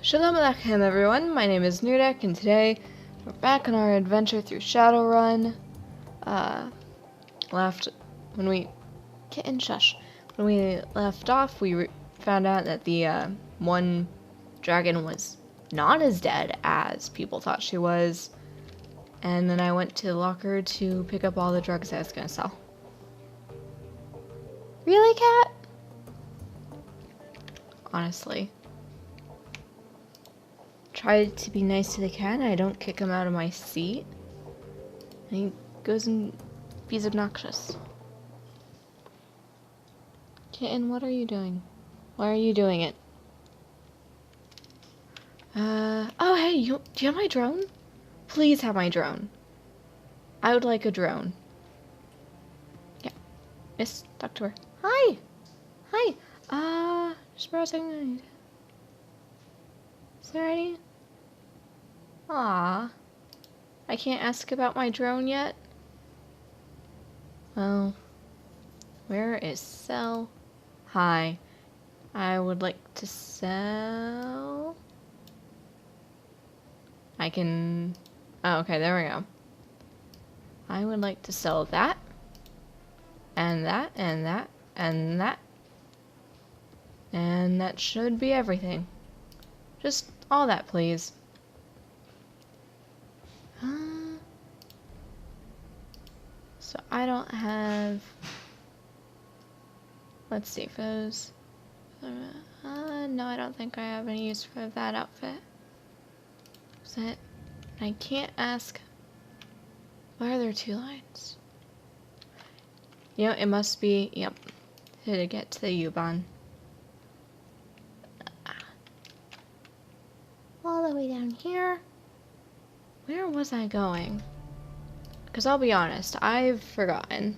Shalom Aleichem everyone, my name is Nerdek, and today we're back on our adventure through Shadowrun. When we left off, we found out that the one dragon was not as dead as people thought she was, and then I went to the locker to pick up all the drugs I was gonna sell. Really, Cat? Honestly. Try to be nice to the cat and I don't kick him out of my seat. And he goes and he's obnoxious. Kitten, what are you doing? Why are you doing it? Oh hey, do you have my drone? Please have my drone. I would like a drone. Yeah. Miss, talk to her. Hi! Hi! Just browsing. Is there any? Aww. I can't ask about my drone yet? Well, where is sell? Hi. I would like to sell... I can... Oh, okay, there we go. I would like to sell that. And that, and that, and that. And that should be everything. Just all that, please. So I don't have... Let's see, photos. No, I don't think I have any use for that outfit. Is it? I can't ask... Why are there two lines? You know, it must be... Yep. To get to the U-Bahn. All the way down here. Where was I going? Because I'll be honest, I've forgotten.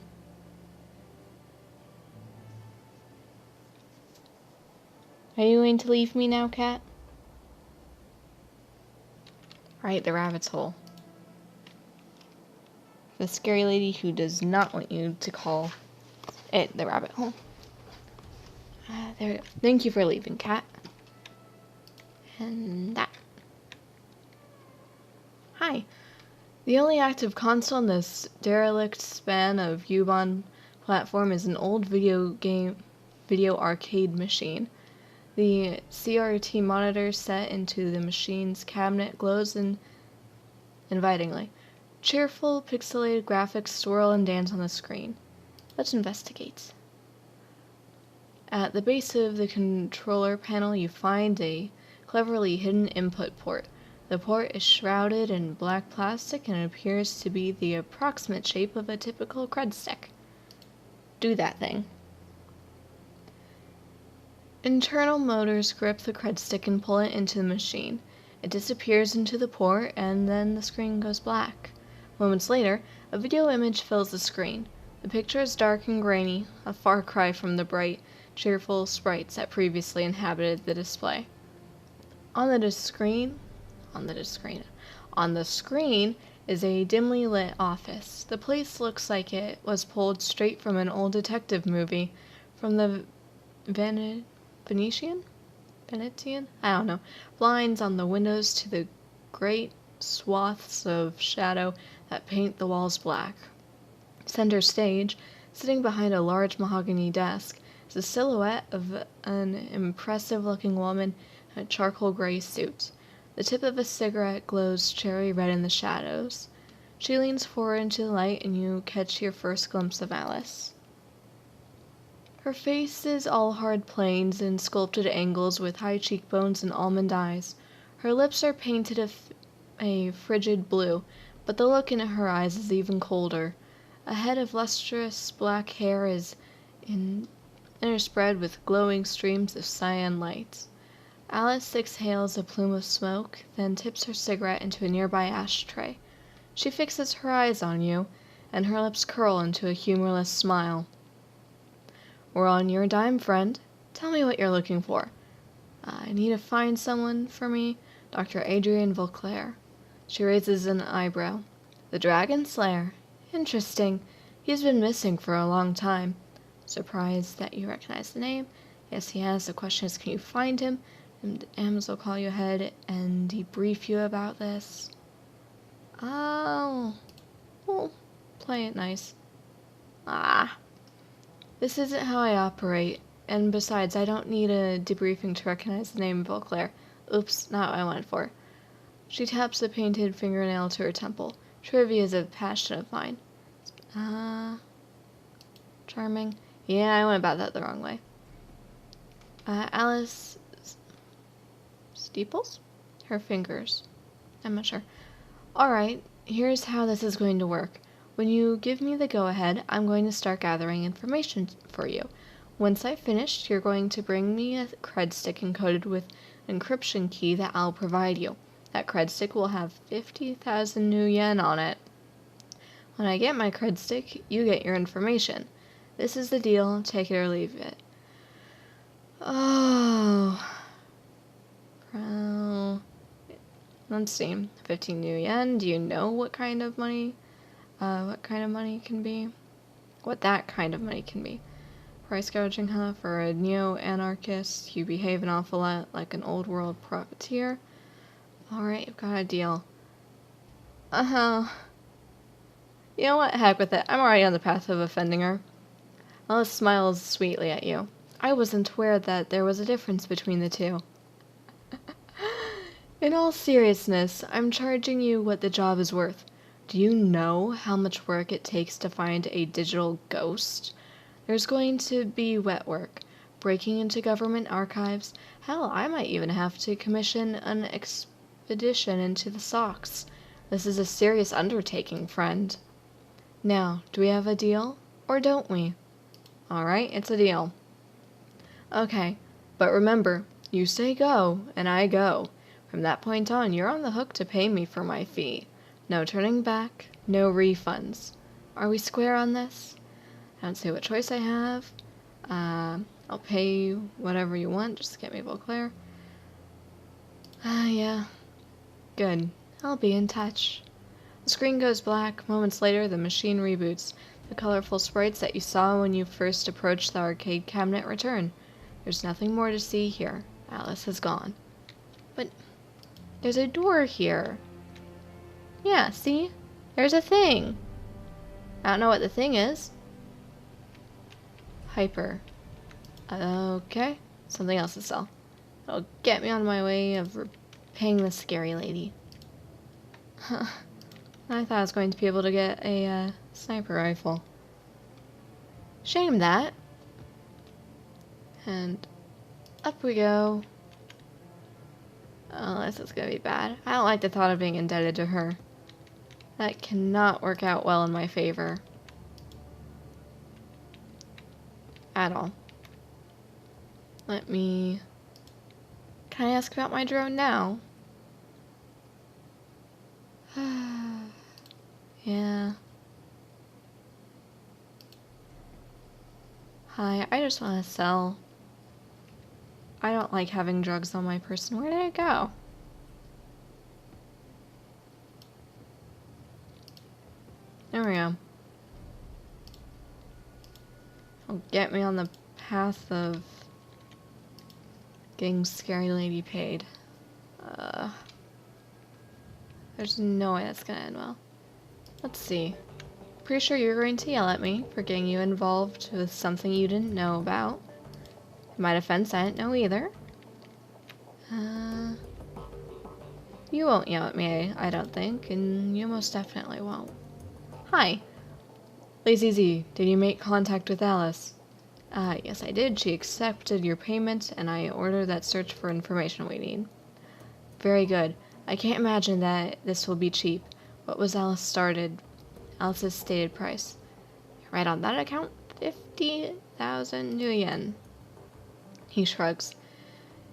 Are you going to leave me now, cat? Right, the rabbit's hole. The scary lady who does not want you to call it the rabbit hole. There we go. Thank you for leaving, cat. And that. Hi. The only active console in this derelict span of U-Bahn platform is an old video arcade machine. The CRT monitor set into the machine's cabinet glows invitingly. Cheerful, pixelated graphics swirl and dance on the screen. Let's investigate. At the base of the controller panel, you find a cleverly hidden input port. The port is shrouded in black plastic and appears to be the approximate shape of a typical cred stick. Do that thing. Internal motors grip the cred stick and pull it into the machine. It disappears into the port and then the screen goes black. Moments later, a video image fills the screen. The picture is dark and grainy, a far cry from the bright, cheerful sprites that previously inhabited the display. On the screen is a dimly lit office. The place looks like it was pulled straight from an old detective movie, from the Venetian? I don't know. Blinds on the windows to the great swaths of shadow that paint the walls black. Center stage, sitting behind a large mahogany desk, is a silhouette of an impressive-looking woman in a charcoal gray suit. The tip of a cigarette glows cherry red in the shadows. She leans forward into the light and you catch your first glimpse of Alice. Her face is all hard planes and sculpted angles with high cheekbones and almond eyes. Her lips are painted a frigid blue, but the look in her eyes is even colder. A head of lustrous black hair is interspread with glowing streams of cyan light. Alice exhales a plume of smoke, then tips her cigarette into a nearby ashtray. She fixes her eyes on you, and her lips curl into a humorless smile. We're on your dime, friend. Tell me what you're looking for. I need to find someone for me, Dr. Adrian Vauclair. She raises an eyebrow. The Dragon Slayer. Interesting. He's been missing for a long time. Surprised that you recognize the name. Yes, he has. The question is, can you find him? And Ams will call you ahead and debrief you about this. Oh, well, play it nice. Ah, this isn't how I operate. And besides, I don't need a debriefing to recognize the name of Beauclair. Oops, not what I wanted for. She taps a painted fingernail to her temple. Trivia is a passion of mine. Charming. Yeah, I went about that the wrong way. Alice Steeples? Her fingers. I'm not sure. Alright, here's how this is going to work. When you give me the go-ahead, I'm going to start gathering information for you. Once I've finished, you're going to bring me a cred stick encoded with an encryption key that I'll provide you. That cred stick will have 50,000 new yen on it. When I get my cred stick, you get your information. This is the deal, take it or leave it. Oh. Let's see. 15 new yen. Do you know what kind of money? What kind of money can be? What that kind of money can be. Price gouging, huh? For a neo-anarchist, you behave an awful lot like an old-world profiteer. Alright, you've got a deal. Uh-huh. You know what? Heck with it. I'm already on the path of offending her. Alice smiles sweetly at you. I wasn't aware that there was a difference between the two. In all seriousness, I'm charging you what the job is worth. Do you know how much work it takes to find a digital ghost? There's going to be wet work, breaking into government archives. Hell, I might even have to commission an expedition into the socks. This is a serious undertaking, friend. Now, do we have a deal? Or don't we? Alright, it's a deal. Okay, but remember, you say go, and I go. From that point on, you're on the hook to pay me for my fee. No turning back, no refunds. Are we square on this? I don't see what choice I have. I'll pay you whatever you want, just get me Beauclair. Yeah. Good. I'll be in touch. The screen goes black. Moments later, the machine reboots. The colorful sprites that you saw when you first approached the arcade cabinet return. There's nothing more to see here. Alice has gone. But there's a door here. Yeah, see? There's a thing. I don't know what the thing is. Hyper. Okay. Something else to sell. It'll get me on my way of repaying the scary lady. Huh. I thought I was going to be able to get a sniper rifle. Shame that. And up we go. Oh, this is gonna be bad. I don't like the thought of being indebted to her. That cannot work out well in my favor. At all. Can I ask about my drone now? Yeah. Hi, I just want to sell. I don't like having drugs on my person. Where did it go? There we go. It'll get me on the path of getting scary lady paid. There's no way that's gonna end well. Let's see. Pretty sure you're going to yell at me for getting you involved with something you didn't know about. In my defense, I didn't know either. You won't yell at me, I don't think, and you most definitely won't. Hi. Lazy Z, did you make contact with Alice? Yes I did. She accepted your payment, and I ordered that search for information we need. Very good. I can't imagine that this will be cheap. What was Alice's stated price? Right on that account, 50,000 new yen. He shrugs.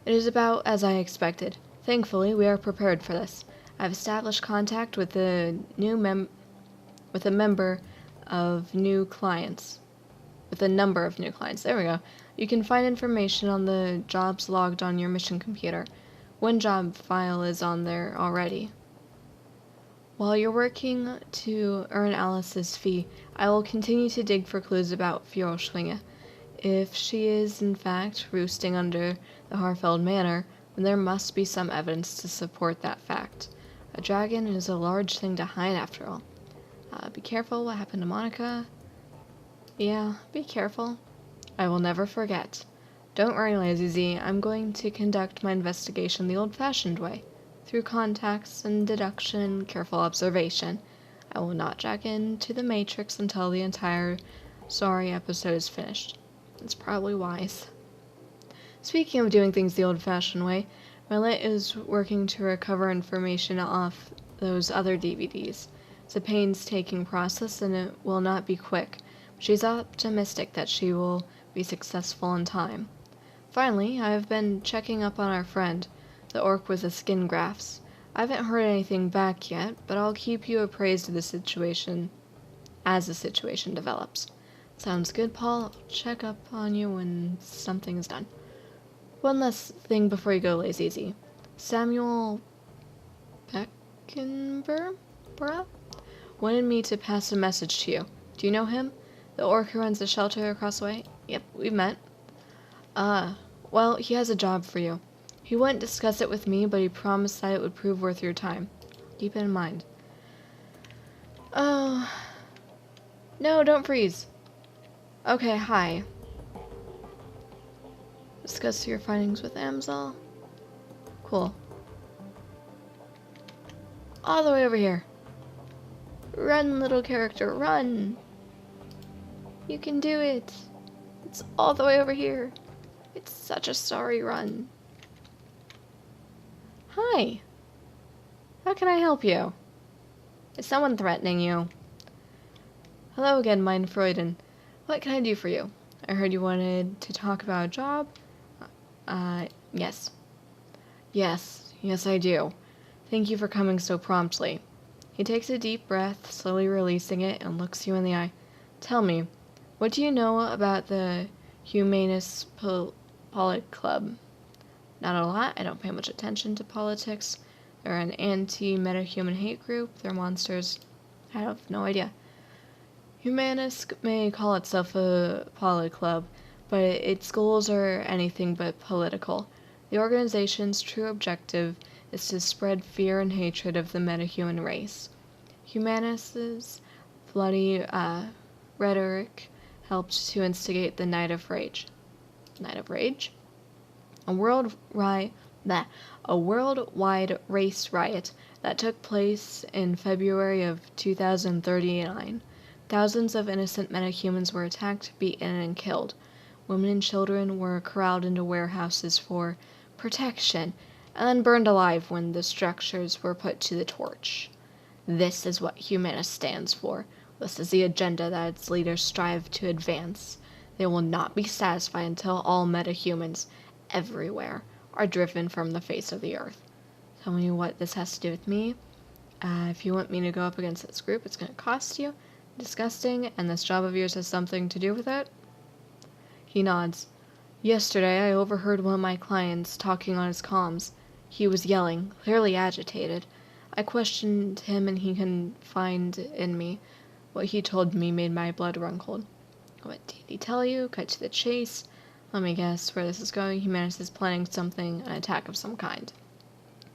It is about as I expected. Thankfully, we are prepared for this. I've established contact with a member of new clients. With a number of new clients. There we go. You can find information on the jobs logged on your mission computer. One job file is on there already. While you're working to earn Alice's fee, I will continue to dig for clues about Fjordschwinge. If she is, in fact, roosting under the Harfeld Manor, and there must be some evidence to support that fact. A dragon is a large thing to hide after all. Be careful what happened to Monica. Yeah, be careful. I will never forget. Don't worry, Lazy Z, I'm going to conduct my investigation the old-fashioned way, through contacts and deduction and careful observation. I will not jack into the Matrix until the entire sorry episode is finished. It's probably wise. Speaking of doing things the old-fashioned way, Millet is working to recover information off those other DVDs. It's a painstaking process and it will not be quick. She's optimistic that she will be successful in time. Finally, I have been checking up on our friend, the orc with the skin grafts. I haven't heard anything back yet, but I'll keep you appraised of the situation as the situation develops. Sounds good, Paul. I'll check up on you when something is done. One last thing before you go, Lazy. Samuel Beckenborough wanted me to pass a message to you. Do you know him? The orc who runs the shelter across the way? Yep, we've met. Well, he has a job for you. He wouldn't discuss it with me, but he promised that it would prove worth your time. Keep it in mind. Oh. No, don't freeze. Okay, hi. Discuss your findings with Amzal. Cool. All the way over here. Run, little character, run! You can do it! It's all the way over here. It's such a sorry run. Hi. How can I help you? Is someone threatening you? Hello again, mein Freuden. What can I do for you? I heard you wanted to talk about a job. Yes. Yes, I do. Thank you for coming so promptly. He takes a deep breath, slowly releasing it, and looks you in the eye. Tell me, what do you know about the Humanist Polit Club? Not a lot. I don't pay much attention to politics. They're an anti-metahuman hate group. They're monsters. I have no idea. Humanist may call itself a polit club, but its goals are anything but political. The organization's true objective is to spread fear and hatred of the metahuman race. Humanists' bloody rhetoric helped to instigate the Night of Rage. Night of Rage? A worldwide race riot that took place in February of 2039. Thousands of innocent metahumans were attacked, beaten, and killed. Women and children were corralled into warehouses for protection, and then burned alive when the structures were put to the torch. This is what Humanist stands for. This is the agenda that its leaders strive to advance. They will not be satisfied until all metahumans, everywhere, are driven from the face of the earth. Tell me what this has to do with me. If you want me to go up against this group, it's going to cost you. Disgusting, and this job of yours has something to do with it? He nods. Yesterday, I overheard one of my clients talking on his comms. He was yelling, clearly agitated. I questioned him and he confided in me. What he told me made my blood run cold. What did he tell you? Cut to the chase. Let me guess where this is going. Humanist is planning something, an attack of some kind.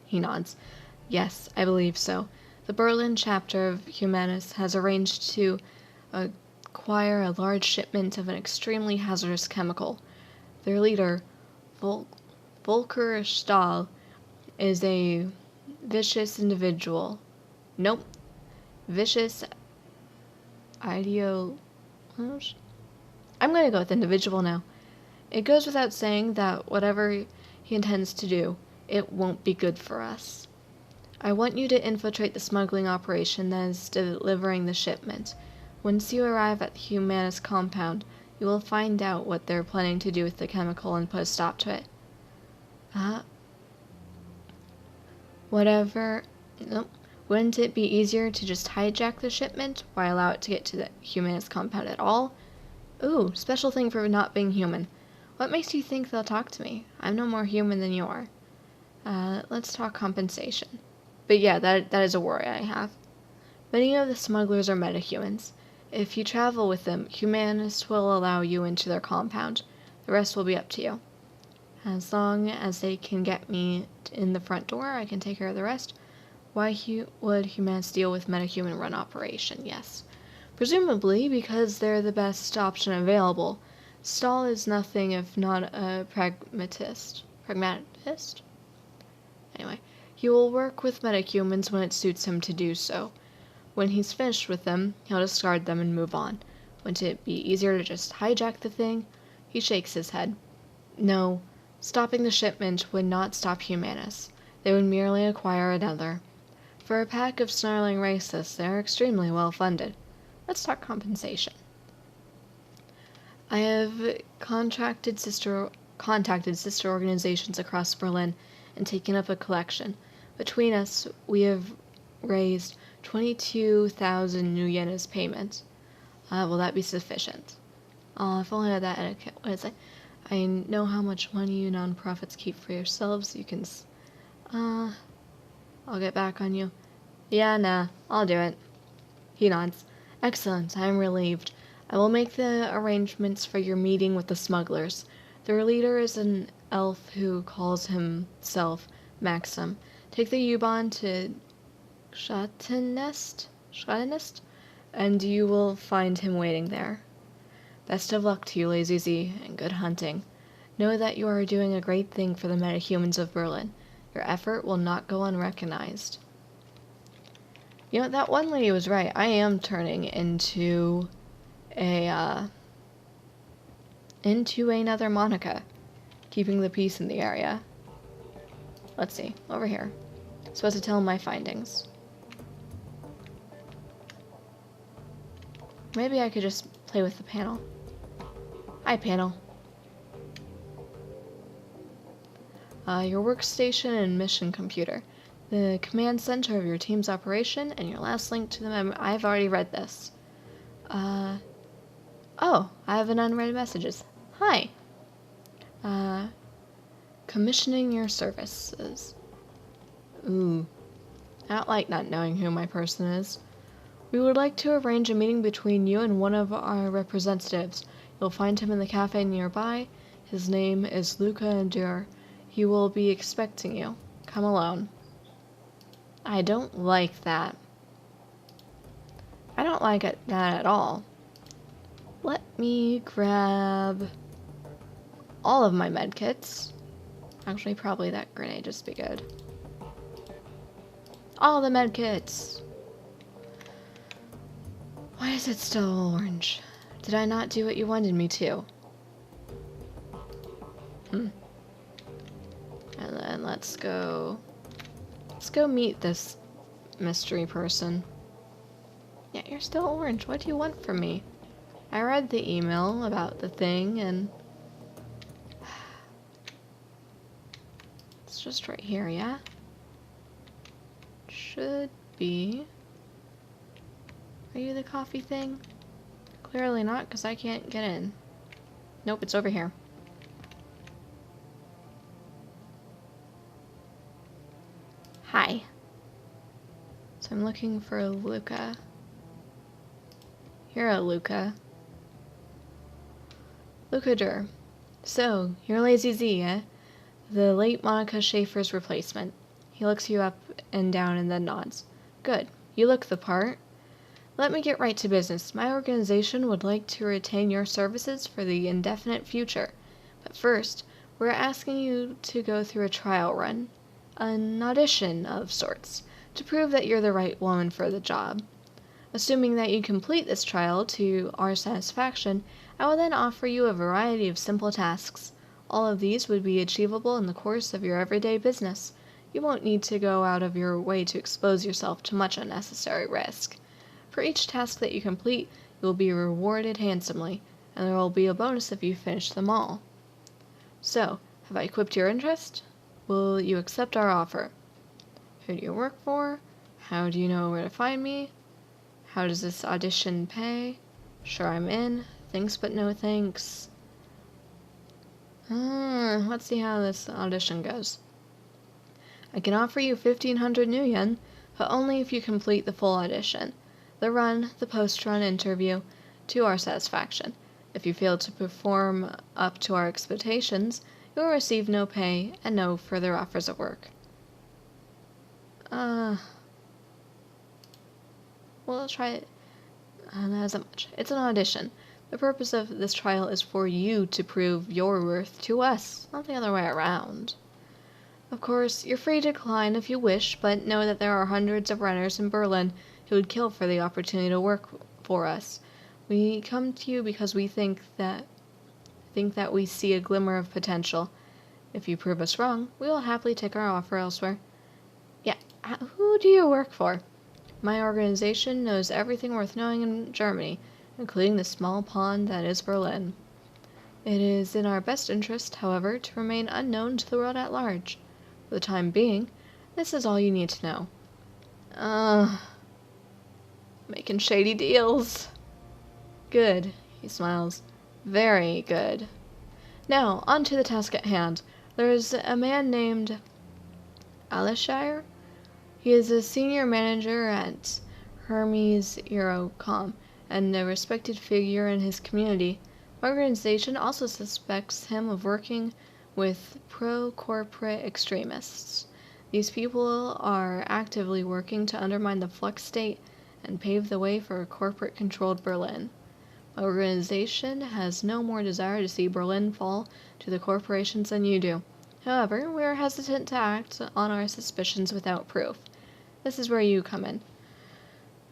He nods. Yes, I believe so. The Berlin chapter of Humanist has arranged to acquire a large shipment of an extremely hazardous chemical. Their leader, Volker Stahl, is a vicious individual. Nope. Vicious I'm going to go with individual now. It goes without saying that whatever he intends to do, it won't be good for us. I want you to infiltrate the smuggling operation that is delivering the shipment. Once you arrive at the Humanist compound, you will find out what they're planning to do with the chemical and put a stop to it. Nope. Wouldn't it be easier to just hijack the shipment? Why allow it to get to the Humanist compound at all? Ooh, special thing for not being human. What makes you think they'll talk to me? I'm no more human than you are. Let's talk compensation. But yeah, that is a worry I have. Many of the smugglers are metahumans. If you travel with them, Humanists will allow you into their compound. The rest will be up to you. As long as they can get me in the front door, I can take care of the rest. Why would humans deal with metahuman run operation? Yes. Presumably because they're the best option available. Stahl is nothing if not a pragmatist. Pragmatist? Anyway, he will work with metahumans when it suits him to do so. When he's finished with them, he'll discard them and move on. Wouldn't it be easier to just hijack the thing? He shakes his head. No, stopping the shipment would not stop Humanus. They would merely acquire another. For a pack of snarling racists, they are extremely well funded. Let's talk compensation. I have contacted sister organizations across Berlin and taken up a collection. Between us, we have raised 22,000 new yen as payment. Will that be sufficient? If only I had that etiquette. What is it? I know how much money you non-profits keep for yourselves. You can I'll get back on you. Yeah, nah, I'll do it. He nods. Excellent, I am relieved. I will make the arrangements for your meeting with the smugglers. Their leader is an elf who calls himself Maxim. Take the U-Bahn to Schottenest, and you will find him waiting there. Best of luck to you, Lazy Z, and good hunting. Know that you are doing a great thing for the metahumans of Berlin. Your effort will not go unrecognized. You know, that one lady was right. I am turning into another Monica, keeping the peace in the area. Let's see, over here. I'm supposed to tell him my findings. Maybe I could just play with the panel. Hi, panel. Your workstation and mission computer. The command center of your team's operation, and your last link to the memory. I've already read this. Oh, I have an unread messages. Hi. Commissioning your services. Ooh. I don't like not knowing who my person is. We would like to arrange a meeting between you and one of our representatives. You'll find him in the cafe nearby. His name is Luca Endur. He will be expecting you. Come alone. I don't like that. I don't like that at all. Let me grab all of my medkits. Actually, probably that grenade just be good. All the medkits. Why is it still orange? Did I not do what you wanted me to? And then let's go meet this mystery person. Yeah, you're still orange. What do you want from me? I read the email about the thing and it's just right here, yeah? Should be. Are you the coffee thing? Clearly not, because I can't get in. Nope, it's over here. Hi. So I'm looking for Luca. Here, Luca. Luca Dur. So, you're Lazy Z, eh? The late Monica Schaefer's replacement. He looks you up and down and then nods. Good. You look the part. Let me get right to business. My organization would like to retain your services for the indefinite future. But first, we're asking you to go through a trial run. An audition of sorts, to prove that you're the right woman for the job. Assuming that you complete this trial to our satisfaction, I will then offer you a variety of simple tasks. All of these would be achievable in the course of your everyday business. You won't need to go out of your way to expose yourself to much unnecessary risk. For each task that you complete, you will be rewarded handsomely, and there will be a bonus if you finish them all. So, have I equipped your interest? Will you accept our offer? Who do you work for? How do you know where to find me? How does this audition pay? Sure, I'm in. Thanks, but no thanks. Let's see how this audition goes. I can offer you 1,500 new yen, but only if you complete the full audition. The run, the post-run interview, to our satisfaction. If you fail to perform up to our expectations, You will receive no pay and no further offers of work. We'll try it. Not as much. It's an audition. The purpose of this trial is for you to prove your worth to us, not the other way around. Of course, you're free to decline if you wish, but know that there are hundreds of runners in Berlin who would kill for the opportunity to work for us. We come to you because we think that we see a glimmer of potential. If you prove us wrong, we will happily take our offer elsewhere. Yeah, who do you work for? My organization knows everything worth knowing in Germany, including the small pond that is Berlin. It is in our best interest, however, to remain unknown to the world at large. For the time being, this is all you need to know. Making shady deals. Good, he smiles. Very good. Now, on to the task at hand. There is a man named Alishire. He is a senior manager at Hermes Eurocom and a respected figure in his community. My organization also suspects him of working with pro-corporate extremists. These people are actively working to undermine the Flux state and pave the way for a corporate-controlled Berlin. My organization has no more desire to see Berlin fall to the corporations than you do. However, we are hesitant to act on our suspicions without proof. This is where you come in.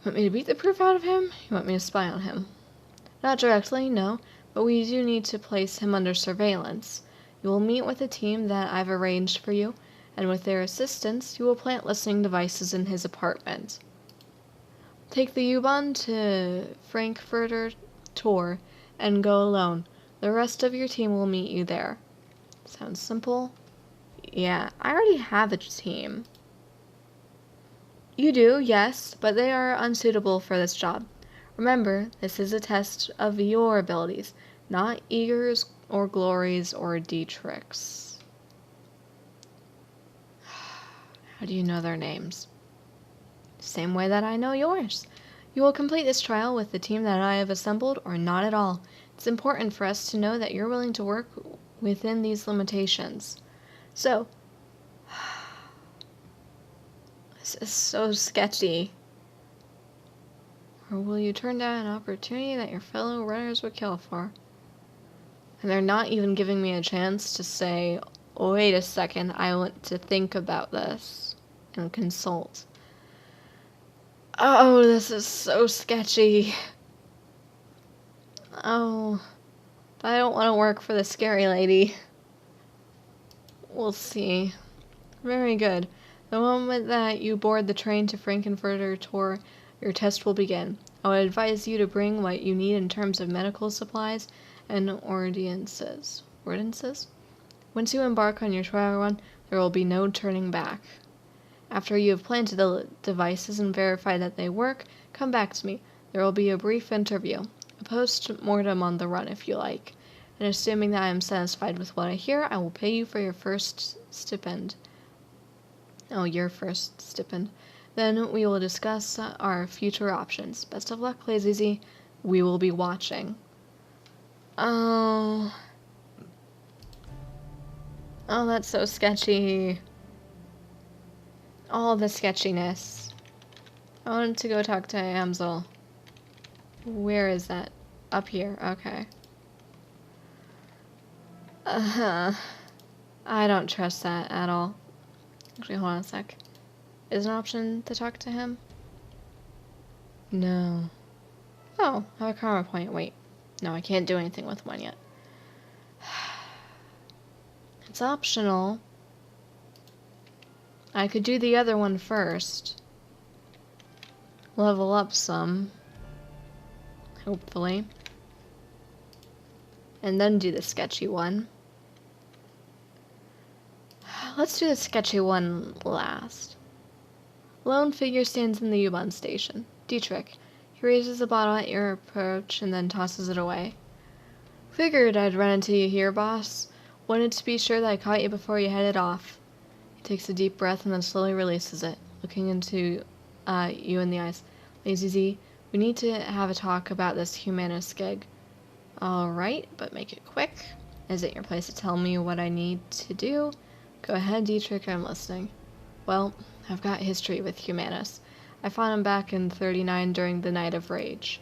Want me to beat the proof out of him? You want me to spy on him? Not directly, no, but we do need to place him under surveillance. You will meet with a team that I've arranged for you, and with their assistance, you will plant listening devices in his apartment. Take the U-Bahn to Frankfurter Tor and go alone. The rest of your team will meet you there. Sounds simple? Yeah, I already have a team. You do, yes, but they are unsuitable for this job. Remember, this is a test of your abilities, not Igor's or Glory's or Dietrich's. How do you know their names? Same way that I know yours. You will complete this trial with the team that I have assembled or not at all. It's important for us to know that you're willing to work within these limitations. So, this is so sketchy. Or will you turn down an opportunity that your fellow runners would kill for? And they're not even giving me a chance to say, oh, wait a second, I want to think about this and consult. Oh, this is so sketchy. Oh, but I don't want to work for the scary lady. We'll see. Very good. The moment that you board the train to Frankfurter Tor, your test will begin. I would advise you to bring what you need in terms of medical supplies and ordinances. Once you embark on your trial run, there will be no turning back. After you have planted the devices and verified that they work, come back to me. There will be a brief interview, a post-mortem on the run if you like. And assuming that I am satisfied with what I hear, I will pay you for your first stipend. Oh, your first stipend. Then we will discuss our future options. Best of luck, Lazy. We will be watching. Oh, that's so sketchy. All the sketchiness. I wanted to go talk to Amsel. Where is that? Up here. Okay. I don't trust that at all. Actually, hold on a sec. Is an option to talk to him? No. Oh, I have a karma point. Wait. No, I can't do anything with one yet. It's optional. I could do the other one first. Level up some. Hopefully. And then do the sketchy one. Let's do the sketchy one last. Lone figure stands in the U-Bahn station. Dietrich. He raises a bottle at your approach and then tosses it away. Figured I'd run into you here, boss. Wanted to be sure that I caught you before you headed off. He takes a deep breath and then slowly releases it, looking into you in the eyes. Lazy Z, we need to have a talk about this Humanist gig. Alright, but make it quick. Is it your place to tell me what I need to do? Go ahead, Dietrich, I'm listening. Well, I've got history with Humanus. I fought him back in 39 during the Night of Rage.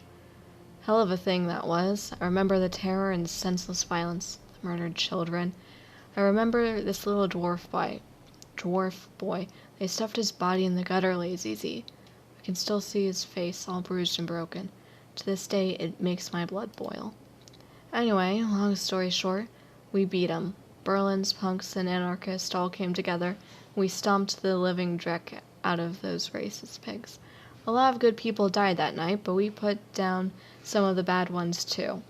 Hell of a thing that was. I remember the terror and senseless violence, the murdered children. I remember this little dwarf boy. They stuffed his body in the gutter, Lazy. I can still see his face, all bruised and broken. To this day, it makes my blood boil. Anyway, long story short, we beat him. Berlin's punks and anarchists all came together. We stomped the living dreck out of those racist pigs. A lot of good people died that night, but we put down some of the bad ones too.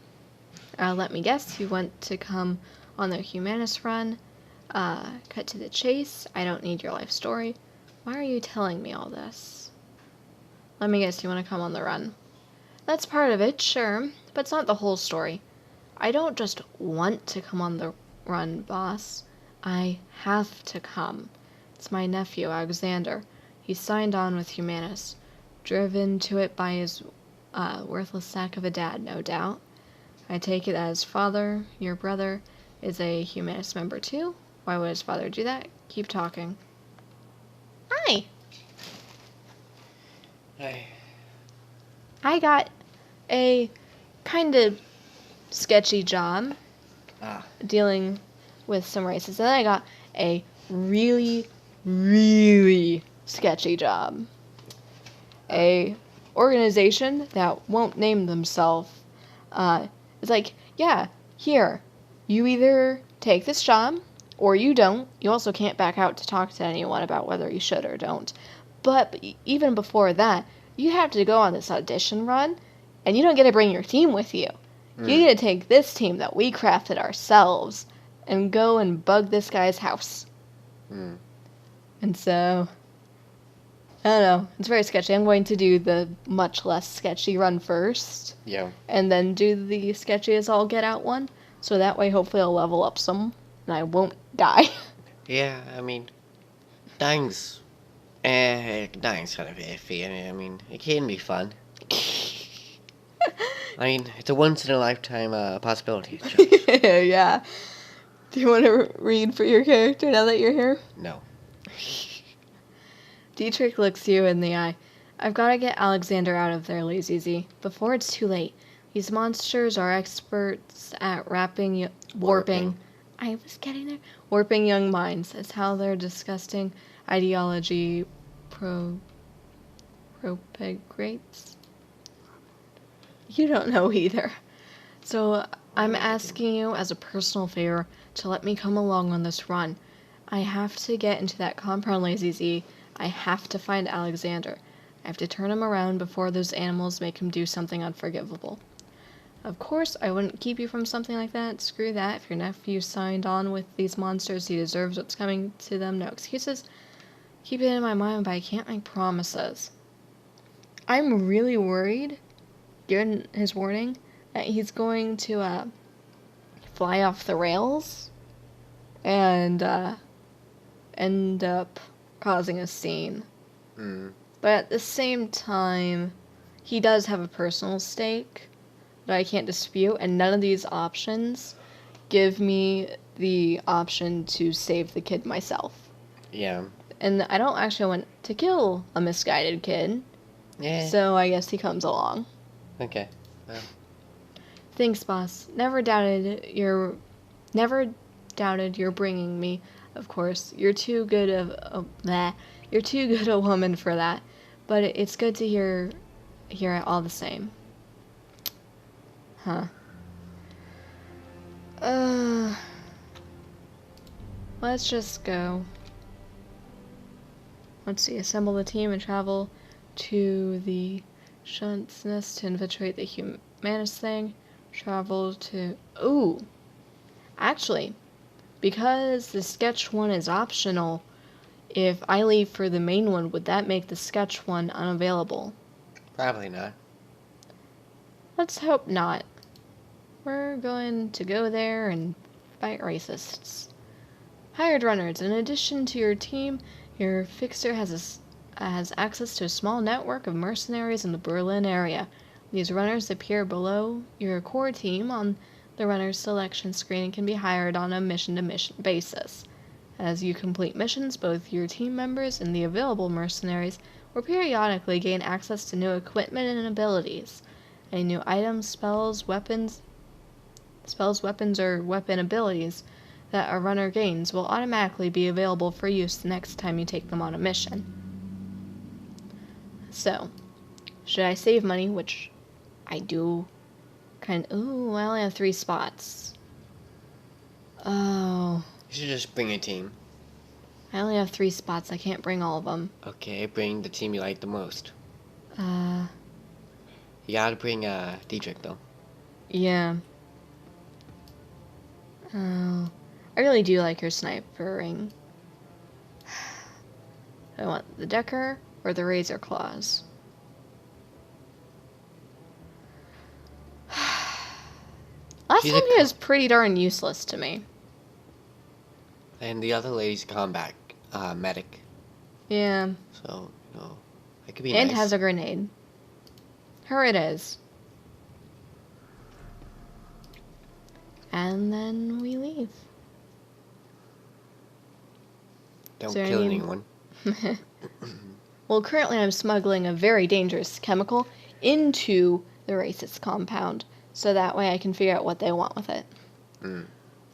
Let me guess, you want to come on the Humanus run? Cut to the chase. I don't need your life story. Why are you telling me all this? Let me guess, you want to come on the run. That's part of it, sure, but it's not the whole story. I don't just want to come on the run, boss. I have to come. It's my nephew, Alexander. He signed on with Humanus. Driven to it by his worthless sack of a dad, no doubt. I take it that his father, your brother, is a Humanus member too? Why would his father do that? Keep talking. Hi! Hey. I got a kind of sketchy job dealing with some races. And then I got a really, really sketchy job. A organization that won't name themselves is like, yeah, here, you either take this job or you don't. You also can't back out to talk to anyone about whether you should or don't. But even before that, you have to go on this audition run, and you don't get to bring your team with you. You get to take this team that we crafted ourselves and go and bug this guy's house. And so, I don't know. It's very sketchy. I'm going to do the much less sketchy run first. Yeah. And then do the sketchy as all get out one. So that way, hopefully, I'll level up some and I won't die. Yeah, I mean, dying's kind of iffy. I mean, it can be fun. I mean, it's a once-in-a-lifetime possibility. Yeah. Do you want to read for your character now that you're here? No. Dietrich looks you in the eye. I've got to get Alexander out of there, Lazy, before it's too late. These monsters are experts at warping. I was getting there. Warping young minds. That's how their disgusting ideology propagates. You don't know either. So I'm asking you as a personal favor to let me come along on this run. I have to get into that compound, Lazy. I have to find Alexander. I have to turn him around before those animals make him do something unforgivable. Of course, I wouldn't keep you from something like that. Screw that. If your nephew signed on with these monsters, he deserves what's coming to them. No excuses. Keep it in my mind, but I can't make promises. I'm really worried, given his warning, that he's going to fly off the rails and end up causing a scene. But at the same time, he does have a personal stake that I can't dispute, and none of these options give me the option to save the kid myself. Yeah. And I don't actually want to kill a misguided kid. Yeah. So I guess he comes along. Okay. Well. Thanks, boss. Never doubted you're bringing me. Of course, you're too good You're too good a woman for that. But it's good to hear it all the same. Huh. Let's just go. Let's see. Assemble the team and travel to the Shunt's Nest to infiltrate the Humanus thing. Travel to... Ooh! Actually, because the sketch one is optional, if I leave for the main one, would that make the sketch one unavailable? Probably not. Let's hope not. We're going to go there and fight racists. Hired runners, in addition to your team, your fixer has access to a small network of mercenaries in the Berlin area. These runners appear below your core team on the runner's selection screen and can be hired on a mission-to-mission basis. As you complete missions, both your team members and the available mercenaries will periodically gain access to new equipment and abilities. Any new items, spells, weapons, or weapon abilities that a runner gains will automatically be available for use the next time you take them on a mission. So, should I save money, which I do ooh, I only have 3 spots. Oh. You should just bring a team. I only have 3 spots, I can't bring all of them. Okay, bring the team you like the most. You gotta bring Dietrich, though. Yeah. Oh. I really do like your snipering. I want the Decker or the Razor Claws. Last time he was pretty darn useless to me. And the other lady's a combat medic. Yeah. So, it could be and nice. has a grenade. Her it is. And then we leave. Don't kill anyone. Well, currently I'm smuggling a very dangerous chemical into the racist compound, so that way I can figure out what they want with it.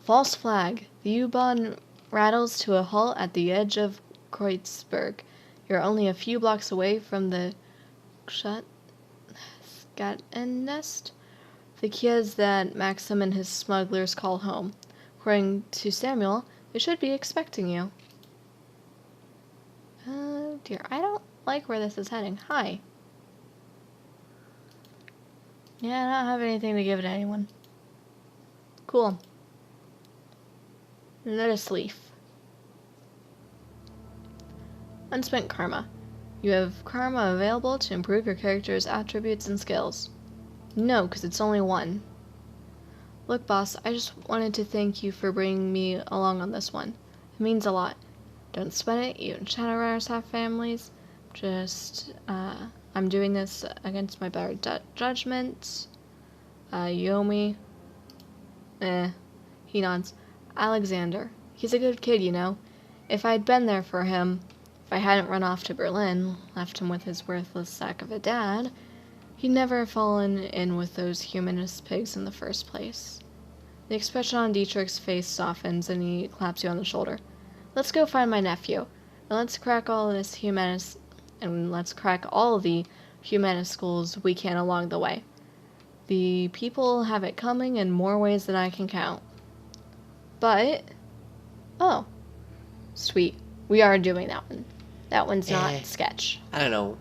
False flag. The U-Bahn rattles to a halt at the edge of Kreuzberg. You're only a few blocks away from the Nest, the kids that Maxim and his smugglers call home. According to Samuel, they should be expecting you. Oh dear, I don't like where this is heading. Hi. Yeah, I don't have anything to give to anyone. Cool. Let us leave. Unspent karma. You have karma available to improve your character's attributes and skills. No, because it's only 1. Look, boss, I just wanted to thank you for bringing me along on this one. It means a lot. Don't sweat it, you and Shadowrunners have families. I'm doing this against my better judgment. You owe me. He nods. Alexander. He's a good kid, you know. If I'd been there for him, if I hadn't run off to Berlin, left him with his worthless sack of a dad, he'd never have fallen in with those humanist pigs in the first place. The expression on Dietrich's face softens and he claps you on the shoulder. Let's go find my nephew. And let's crack all the humanist schools we can along the way. The people have it coming in more ways than I can count. But, oh, sweet. We are doing that one. That one's not sketch. I don't know.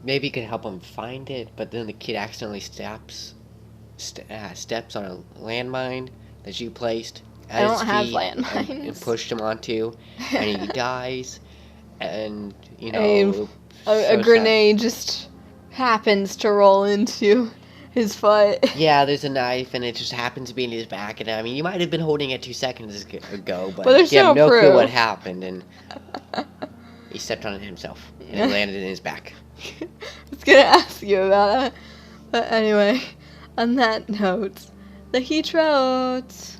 Maybe you could help him find it, but then the kid accidentally steps on a landmine that you placed I don't have landmines. And pushed him onto, and he dies, and, a grenade just happens to roll into his foot. Yeah, there's a knife, and it just happens to be in his back, and I mean, you might have been holding it 2 seconds ago, but there's you have no proof. clue what happened, and he stepped on it himself, and it landed in his back. I was gonna ask you about that, but anyway, on that note, the heat roads.